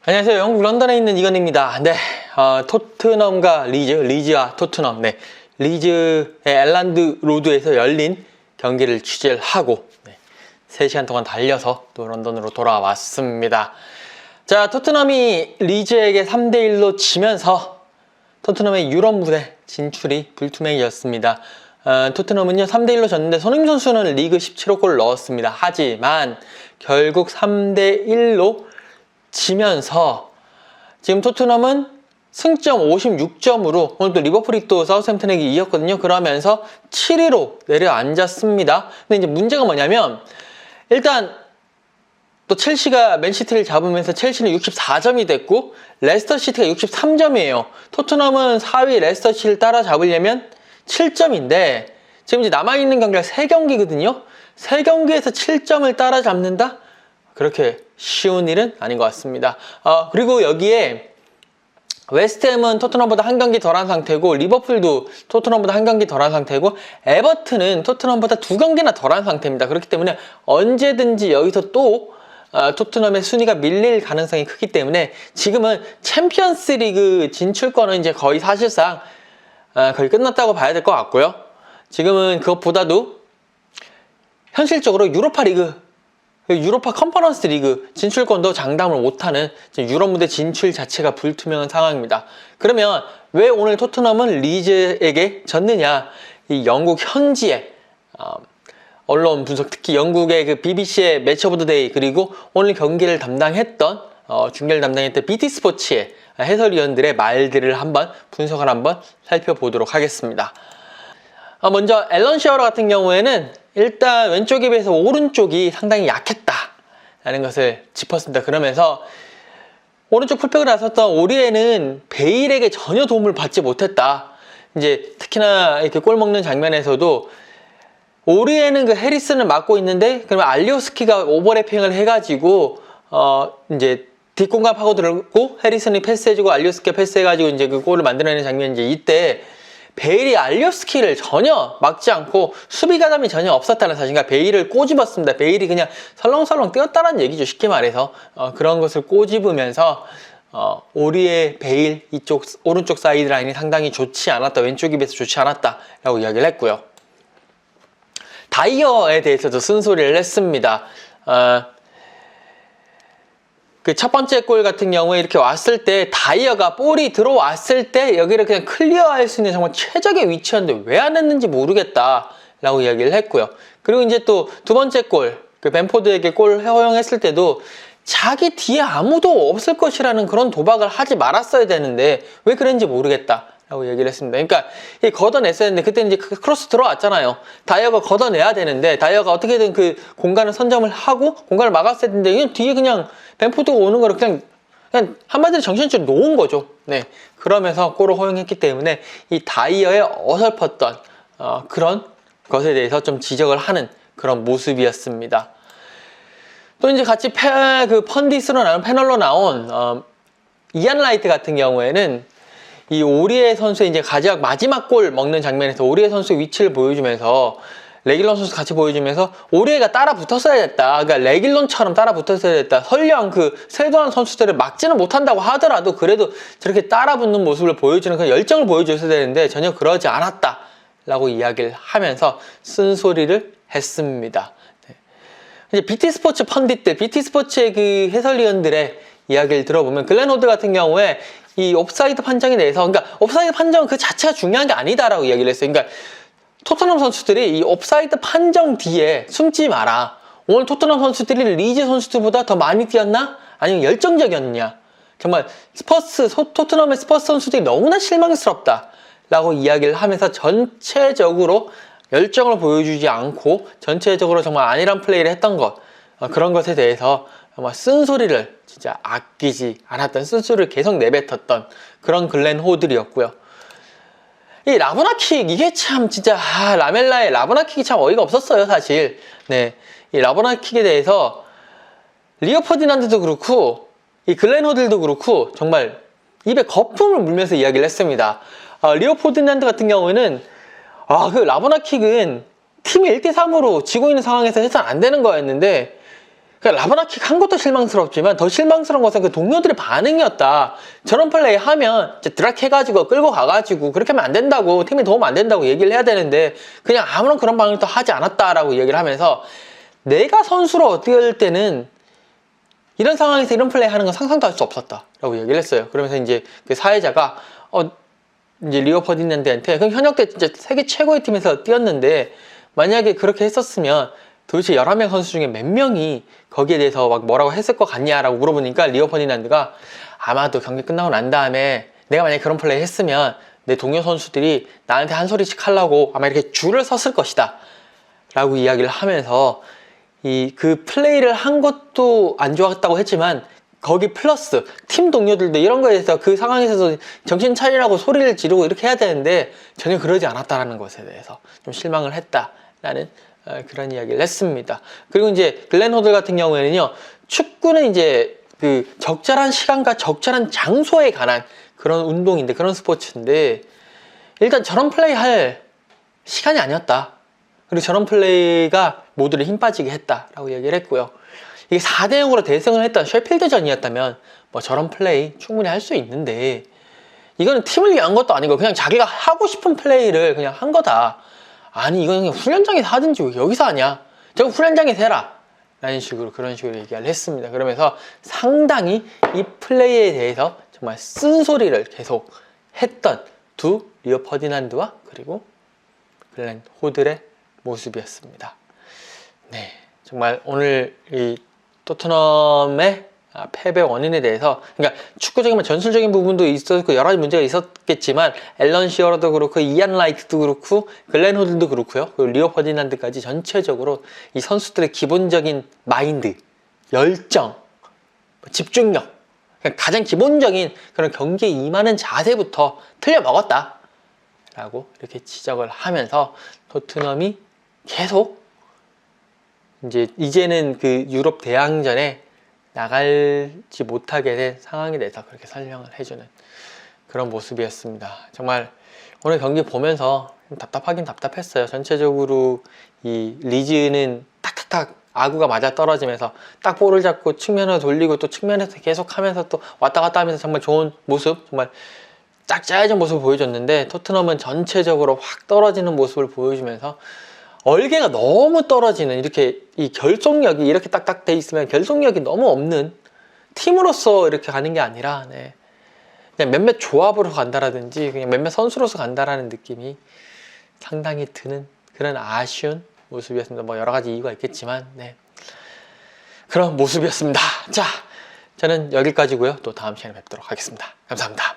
안녕하세요. 영국 런던에 있는 이건입니다. 네, 토트넘과 리즈와 토트넘, 네, 리즈의 엘란드 로드에서 열린 경기를 취재를 하고 3시간 동안 달려서 또 런던으로 돌아왔습니다. 자, 토트넘이 리즈에게 3대1로 지면서 토트넘의 유럽 무대 진출이 불투명해졌습니다. 토트넘은요 3대1로 졌는데 손흥민 선수는 리그 17호 골을 넣었습니다. 하지만 결국 3대1로 지면서 지금 토트넘은 승점 56점으로 오늘 또 리버풀이 또 사우샘프턴에게 이겼거든요. 그러면서 7위로 내려앉았습니다. 근데 이제 문제가 뭐냐면 일단 또 첼시가 맨시티를 잡으면서 첼시는 64점이 됐고 레스터시티가 63점이에요. 토트넘은 4위 레스터시티를 따라잡으려면 7점인데 지금 이제 남아있는 경기가 3경기거든요. 3경기에서 7점을 따라잡는다? 그렇게 쉬운 일은 아닌 것 같습니다. 그리고 여기에 웨스트햄은 토트넘보다 한 경기 덜한 상태고 리버풀도 토트넘보다 한 경기 덜한 상태고 에버튼은 토트넘보다 2경기나 덜한 상태입니다. 그렇기 때문에 언제든지 여기서 또 토트넘의 순위가 밀릴 가능성이 크기 때문에 지금은 챔피언스 리그 진출권은 이제 거의 사실상 거의 끝났다고 봐야 될 것 같고요. 지금은 그것보다도 현실적으로 유로파 리그, 유로파 컨퍼런스 리그 진출권도 장담을 못하는 유럽 무대 진출 자체가 불투명한 상황입니다. 그러면 왜 오늘 토트넘은 리즈에게 졌느냐? 이 영국 현지의 언론 분석, 특히 영국의 그 BBC의 매치 오브 더 데이, 그리고 오늘 경기를 담당했던 중계를 담당했던 BT 스포츠의 해설위원들의 말들을 한번 분석을 한번 살펴보도록 하겠습니다. 먼저 앨런 시어러 같은 경우에는 일단 왼쪽에 비해서 오른쪽이 상당히 약했다라는 것을 짚었습니다. 그러면서 오른쪽 풀백을 나섰던 오리에는 베일에게 전혀 도움을 받지 못했다. 이제 특히나 이렇게 골 먹는 장면에서도 오리에는 그 해리슨을 막고 있는데 그러면 알리오스키가 오버래핑을 해가지고 이제 뒷공간 파고들고 해리슨이 패스해주고 알리오스키가 패스해가지고 이제 그 골을 만들어내는 장면이 이제 이때 베일이 알리오스키를 전혀 막지 않고 수비 가담이 전혀 없었다는 사실과 베일을 꼬집었습니다. 베일이 그냥 설렁설렁 뛰었다는 얘기죠. 쉽게 말해서 그런 것을 꼬집으면서 오리의 베일 이쪽 오른쪽 사이드 라인이 상당히 좋지 않았다. 왼쪽에 비해서 좋지 않았다라고 이야기를 했고요. 다이어에 대해서도 쓴소리를 했습니다. 그 첫 번째 골 같은 경우에 이렇게 왔을 때 다이어가 볼이 들어왔을 때 여기를 그냥 클리어할 수 있는 정말 최적의 위치였는데 왜 안 했는지 모르겠다 라고 이야기를 했고요. 그리고 이제 또 두 번째 골, 그 벤포드에게 골 허용했을 때도 자기 뒤에 아무도 없을 것이라는 그런 도박을 하지 말았어야 되는데 왜 그랬는지 모르겠다 라고 얘기를 했습니다. 그러니까 걷어냈어야 했는데 그때 이제 크로스 들어왔잖아요. 다이어가 걷어내야 되는데 다이어가 어떻게든 그 공간을 선점을 하고 공간을 막았어야 되는데 그냥 뒤에 그냥 벤포드가 오는 거를 그냥 한마디로 정신줄을 놓은 거죠. 네, 그러면서 골을 허용했기 때문에 이 다이어의 어설펐던 그런 것에 대해서 좀 지적을 하는 그런 모습이었습니다. 또 이제 같이 그 펀디스로 나온 패널로 나온 이안 라이트 같은 경우에는 이 오리에 선수의 이제 마지막 골 먹는 장면에서 오리에 선수의 위치를 보여주면서 레길론 선수 같이 보여주면서 오리에가 따라 붙었어야 됐다. 그러니까 레길론처럼 따라 붙었어야 됐다. 설령 그 쇄도한 선수들을 막지는 못한다고 하더라도 그래도 저렇게 따라 붙는 모습을 보여주는 그 열정을 보여줬어야 되는데 전혀 그러지 않았다. 라고 이야기를 하면서 쓴소리를 했습니다. 네. 이제 BT 스포츠 펀디트, BT 스포츠의 그 해설위원들의 이야기를 들어보면 글렌 호드 같은 경우에 이 옵사이드 판정에 대해서, 그러니까 옵사이드 판정 그 자체가 중요한 게 아니다라고 이야기를 했어요. 그러니까 토트넘 선수들이 이 옵사이드 판정 뒤에 숨지 마라. 오늘 토트넘 선수들이 리즈 선수들보다 더 많이 뛰었나? 아니면 열정적이었냐? 정말 토트넘의 스퍼스 선수들이 너무나 실망스럽다 라고 이야기를 하면서 전체적으로 열정을 보여주지 않고 전체적으로 정말 안일한 플레이를 했던 것, 그런 것에 대해서 정말 쓴소리를 진짜 아끼지 않았던, 쓴소리를 계속 내뱉었던 그런 글렌 호들이었고요. 이 라보나킥, 이게 참 진짜 라멜라의 라보나킥이 참 어이가 없었어요, 사실. 네, 이 라보나킥에 대해서 리오 퍼디난드도 그렇고 이 글렌 호들도 그렇고 정말 입에 거품을 물면서 이야기를 했습니다. 리오 퍼디난드 같은 경우에는 그 라보나킥은 팀이 1대3으로 지고 있는 상황에서 해서는 안 되는 거였는데 그러니까 라바나킥 한 것도 실망스럽지만 더 실망스러운 것은 그 동료들의 반응이었다. 저런 플레이 하면 이제 드락 해가지고 끌고 가가지고 그렇게 하면 안 된다고, 팀에 도움 안 된다고 얘기를 해야 되는데 그냥 아무런 그런 반응도 하지 않았다라고 얘기를 하면서, 내가 선수로 어떨 때는 이런 상황에서 이런 플레이 하는 건 상상도 할 수 없었다라고 얘기를 했어요. 그러면서 이제 그 사회자가 이제 리오 퍼디난드한테, 그럼 현역 때 진짜 세계 최고의 팀에서 뛰었는데 만약에 그렇게 했었으면 도대체 11명 선수 중에 몇 명이 거기에 대해서 막 뭐라고 했을 것 같냐라고 물어보니까, 리오 퍼디난드가 아마도 경기 끝나고 난 다음에 내가 만약에 그런 플레이 했으면 내 동료 선수들이 나한테 한 소리씩 하려고 아마 이렇게 줄을 섰을 것이다 라고 이야기를 하면서, 그 플레이를 한 것도 안 좋았다고 했지만 거기 플러스 팀 동료들도 이런 거에 대해서 그 상황에서 정신 차리라고 소리를 지르고 이렇게 해야 되는데 전혀 그러지 않았다는 것에 대해서 좀 실망을 했다라는 그런 이야기를 했습니다. 그리고 이제 글렌 호들 같은 경우에는요, 축구는 이제 그 적절한 시간과 적절한 장소에 관한 그런 운동인데, 그런 스포츠인데, 일단 저런 플레이 할 시간이 아니었다. 그리고 저런 플레이가 모두를 힘 빠지게 했다라고 얘기를 했고요. 이게 4대0으로 대승을 했던 셰필드전이었다면 뭐 저런 플레이 충분히 할 수 있는데, 이거는 팀을 위한 것도 아니고 그냥 자기가 하고 싶은 플레이를 그냥 한 거다. 아니 이건 그냥 훈련장에서 하든지 왜 여기서 하냐, 저거 훈련장에서 해라 라는 식으로, 그런 식으로 얘기를 했습니다. 그러면서 상당히 이 플레이에 대해서 정말 쓴소리를 계속 했던 두 리오 퍼디난드와 그리고 글렌 호들의 모습이었습니다. 네, 정말 오늘 이 토트넘의 패배 원인에 대해서, 그러니까 축구적인 전술적인 부분도 있었고 여러 가지 문제가 있었겠지만, 앨런 시어러도 그렇고 이안 라이트도 그렇고 글렌 호들도 그렇고요, 그리고 리오 퍼디난드까지 전체적으로 이 선수들의 기본적인 마인드, 열정, 집중력, 가장 기본적인 그런 경기에 임하는 자세부터 틀려먹었다 라고 이렇게 지적을 하면서, 토트넘이 계속 이제는 그 유럽 대항전에 나갈지 못하게 된 상황에 대해서 그렇게 설명을 해주는 그런 모습이었습니다. 정말 오늘 경기 보면서 답답하긴 답답했어요. 전체적으로 이 리즈는 탁탁탁 아구가 맞아 떨어지면서 딱 볼을 잡고 측면으로 돌리고 또 측면에서 계속 하면서 또 왔다 갔다 하면서 정말 좋은 모습, 정말 짝 짜여진 모습을 보여줬는데, 토트넘은 전체적으로 확 떨어지는 모습을 보여주면서 얼개가 너무 떨어지는, 이렇게 이 결속력이 이렇게 딱딱 돼 있으면 결속력이 너무 없는 팀으로서 이렇게 가는 게 아니라, 그냥 몇몇 조합으로 간다라든지 그냥 몇몇 선수로서 간다라는 느낌이 상당히 드는 그런 아쉬운 모습이었습니다. 뭐 여러 가지 이유가 있겠지만, 그런 모습이었습니다. 자, 저는 여기까지고요. 또 다음 시간에 뵙도록 하겠습니다. 감사합니다.